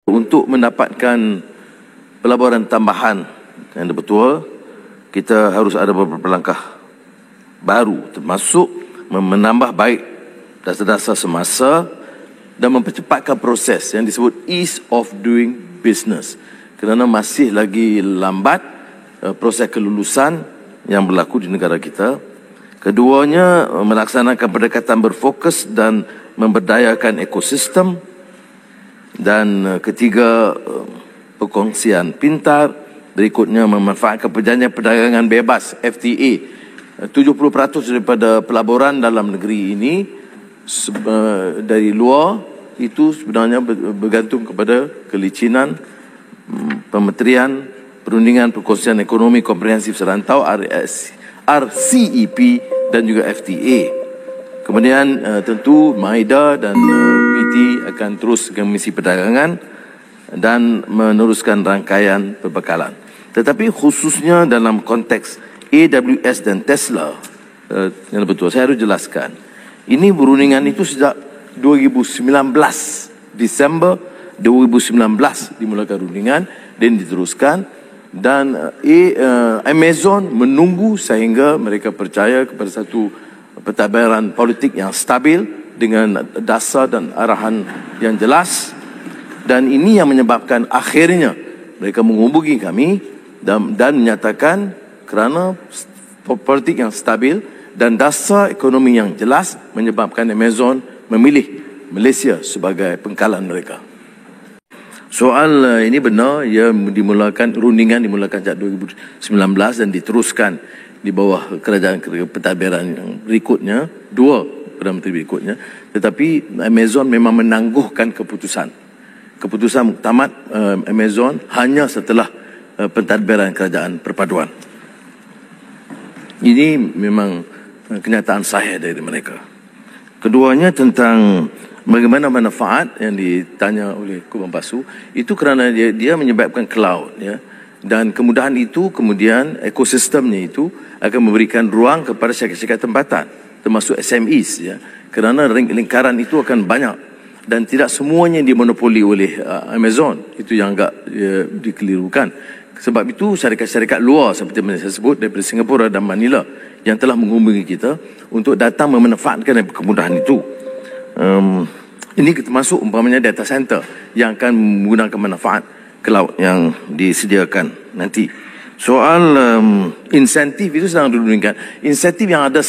Untuk mendapatkan pelaburan tambahan yang betul, kita harus ada beberapa langkah baru, termasuk menambah baik dasar-dasar semasa dan mempercepatkan proses yang disebut ease of doing business, kerana masih lagi lambat proses kelulusan yang berlaku di negara kita. Keduanya, melaksanakan pendekatan berfokus dan memberdayakan ekosistem. Dan ketiga, perkongsian pintar. Berikutnya, memanfaatkan perjanjian perdagangan bebas FTA. 70% daripada pelaburan dalam negeri ini dari luar itu sebenarnya bergantung kepada kelicinan Kementerian Perundingan Perkongsian Ekonomi Komprehensif Serantau RCEP dan juga FTA. Kemudian tentu MAIDA dan PT akan terus ke misi perdagangan dan meneruskan rangkaian perbekalan. Tetapi khususnya dalam konteks AWS dan Tesla, yang betul saya harus jelaskan, ini berundingan itu sejak 2019, Disember 2019 dimulakan rundingan dan diteruskan, dan Amazon menunggu sehingga mereka percaya kepada satu pentadbiran politik yang stabil dengan dasar dan arahan yang jelas. Dan ini yang menyebabkan akhirnya mereka menghubungi kami dan menyatakan kerana politik yang stabil dan dasar ekonomi yang jelas menyebabkan Amazon memilih Malaysia sebagai pangkalan mereka. Soal ini benar, ia rundingan dimulakan sejak 2019 dan diteruskan di bawah kerajaan pentadbiran yang berikutnya, dua Perdana Menteri berikutnya. Tetapi Amazon memang menangguhkan keputusan muktamad Amazon hanya setelah pentadbiran kerajaan perpaduan. Ini memang kenyataan sahih dari mereka. Keduanya tentang bagaimana manfaat yang ditanya oleh Kubang Pasu, itu kerana dia menyebabkan cloud, ya. Dan kemudahan itu kemudian ekosistemnya itu akan memberikan ruang kepada syarikat-syarikat tempatan, termasuk SMEs, ya. Kerana lingkaran itu akan banyak dan tidak semuanya dimonopoli oleh Amazon. Itu yang agak dikelirukan. Sebab itu syarikat-syarikat luar seperti yang saya sebut daripada Singapura dan Manila yang telah menghubungi kita untuk datang memanfaatkan kemudahan itu. Ini termasuk umpamanya data center yang akan menggunakan manfaat cloud yang disediakan nanti. Soal insentif itu sedang didudungkan. Insentif yang ada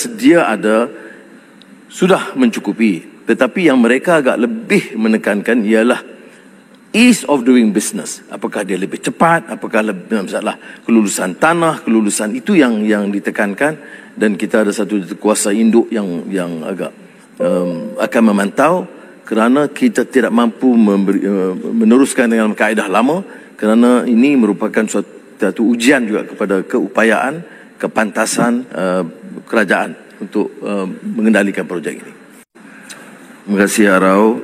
sudah mencukupi. Tetapi yang mereka agak lebih menekankan ialah ease of doing business. Apakah dia lebih cepat, apakah lebih masalah kelulusan tanah, kelulusan itu yang ditekankan. Dan kita ada satu kuasa induk yang agak akan memantau, kerana kita tidak mampu meneruskan dengan kaedah lama, kerana ini merupakan suatu ujian juga kepada keupayaan, kepantasan kerajaan untuk mengendalikan projek ini. Terima kasih Arau.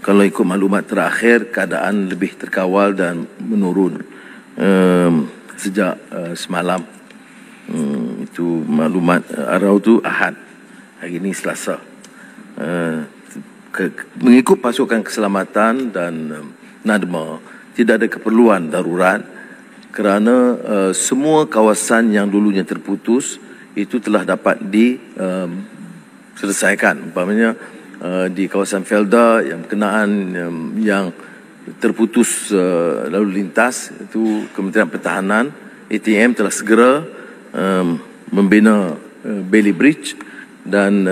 Kalau ikut maklumat terakhir, keadaan lebih terkawal dan menurun sejak semalam. Itu maklumat Arau tu Ahad, hari ini Selasa. Mengikut pasukan keselamatan dan NADMA, tidak ada keperluan darurat kerana semua kawasan yang dulunya terputus itu telah dapat diselesaikan. Umpamanya di kawasan Felda yang berkenaan yang terputus lalu lintas, itu Kementerian Pertahanan ATM telah segera membina Bailey Bridge, dan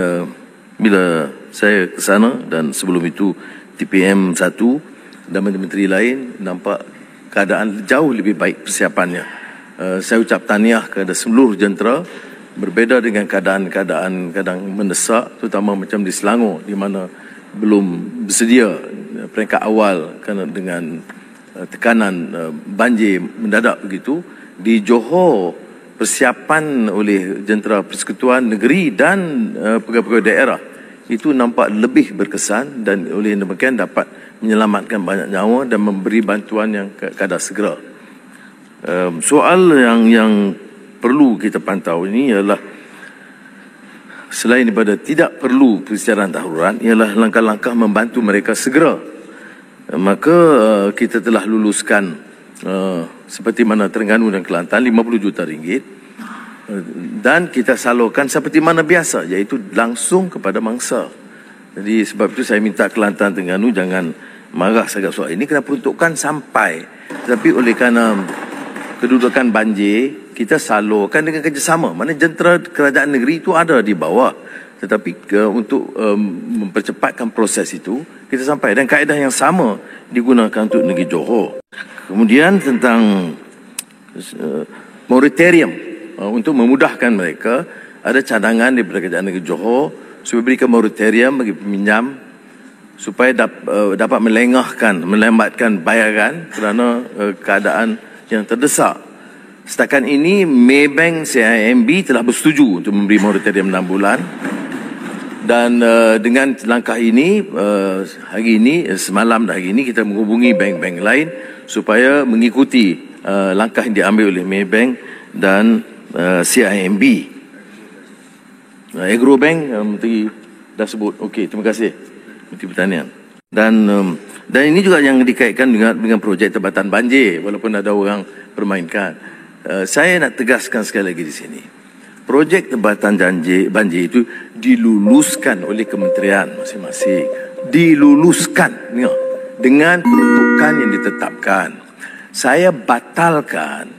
bila saya ke sana dan sebelum itu TPM 1 dan menteri lain, nampak keadaan jauh lebih baik persiapannya. Saya ucap tahniah kepada seluruh jentera. Berbeza dengan keadaan kadang mendesak, terutama macam di Selangor di mana belum bersedia peringkat awal kerana dengan tekanan banjir mendadak begitu. Di Johor, persiapan oleh jentera persekutuan negeri dan pegawai-pegawai daerah itu nampak lebih berkesan, dan oleh demikian dapat menyelamatkan banyak nyawa dan memberi bantuan yang kadar segera. Soal yang perlu kita pantau ini ialah selain daripada tidak perlu persiaran darurat, ialah langkah-langkah membantu mereka segera. Maka kita telah luluskan seperti mana Terengganu dan Kelantan 50 juta ringgit, dan kita salurkan seperti mana biasa, iaitu langsung kepada mangsa. Jadi sebab itu saya minta Kelantan, Terengganu jangan marah sangat soal ini, kena peruntukkan sampai. Tetapi oleh kerana kedudukan banjir, kita salurkan dengan kerjasama. Mana jentera kerajaan negeri itu ada di bawah. Tetapi untuk mempercepatkan proses itu, kita sampai. Dan kaedah yang sama digunakan untuk negeri Johor. Kemudian tentang moratorium, untuk memudahkan mereka, ada cadangan daripada kerajaan negeri Johor supaya berikan moratorium bagi peminjam supaya dapat melambatkan bayaran kerana keadaan yang terdesak. Setakat ini Maybank CIMB telah bersetuju untuk memberi moratorium 6 bulan. Dan dengan langkah ini, hari ini, semalam dan hari ini kita menghubungi bank-bank lain supaya mengikuti langkah yang diambil oleh Maybank dan CIMB. Agrobank, Menteri dah sebut. Okey, terima kasih Menteri Pertanian. Dan ini juga yang dikaitkan dengan projek Tebatan Banjir, walaupun ada orang permainkan. Saya nak tegaskan sekali lagi di sini. Projek Tebatan Banjir itu diluluskan oleh kementerian masing-masing. Diluluskan dengan peruntukan yang ditetapkan. Saya batalkan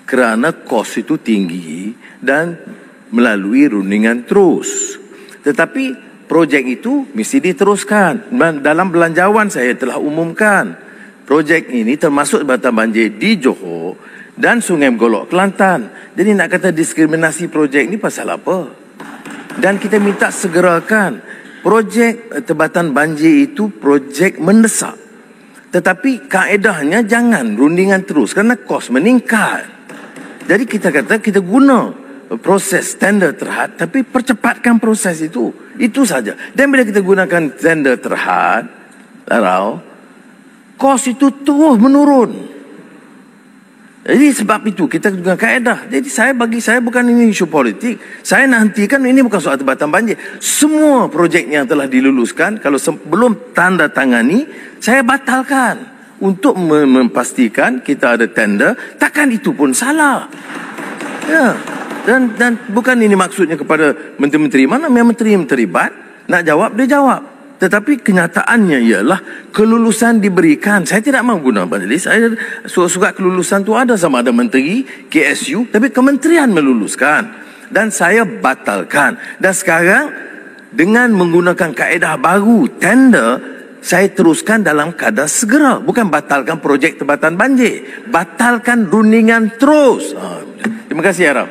kerana kos itu tinggi dan melalui rundingan terus. Tetapi projek itu mesti diteruskan. Dalam belanjawan saya telah umumkan. Projek ini termasuk Tebatan Banjir di Johor dan Sungai Megolok, Kelantan. Jadi nak kata diskriminasi projek ini pasal apa? Dan kita minta segerakan. Projek Tebatan Banjir itu projek mendesak. Tetapi kaedahnya jangan rundingan terus kerana kos meningkat. Jadi kita kata kita guna proses tender terhad, tapi percepatkan proses itu. Itu saja. Dan bila kita gunakan tender terhad, kos itu terus menurun. Jadi sebab itu kita guna kaedah. Jadi bagi saya bukan ini isu politik. Saya nak hentikan ini bukan soal Tebatan Banjir. Semua projek yang telah diluluskan, kalau belum tanda tangani, saya batalkan untuk memastikan kita ada tender. Takkan itu pun salah. Ya. Dan bukan ini maksudnya kepada menteri-menteri. Mana yang menteri yang terlibat, nak jawab, dia jawab. Tetapi kenyataannya ialah kelulusan diberikan. Saya tidak mahu guna majlis. Saya surat kelulusan tu ada, sama ada menteri, KSU, tapi kementerian meluluskan. Dan saya batalkan. Dan sekarang dengan menggunakan kaedah baru, tender, saya teruskan dalam keadaan segera. Bukan batalkan projek Tebatan Banjir. Batalkan rundingan terus. Terima kasih, Arab.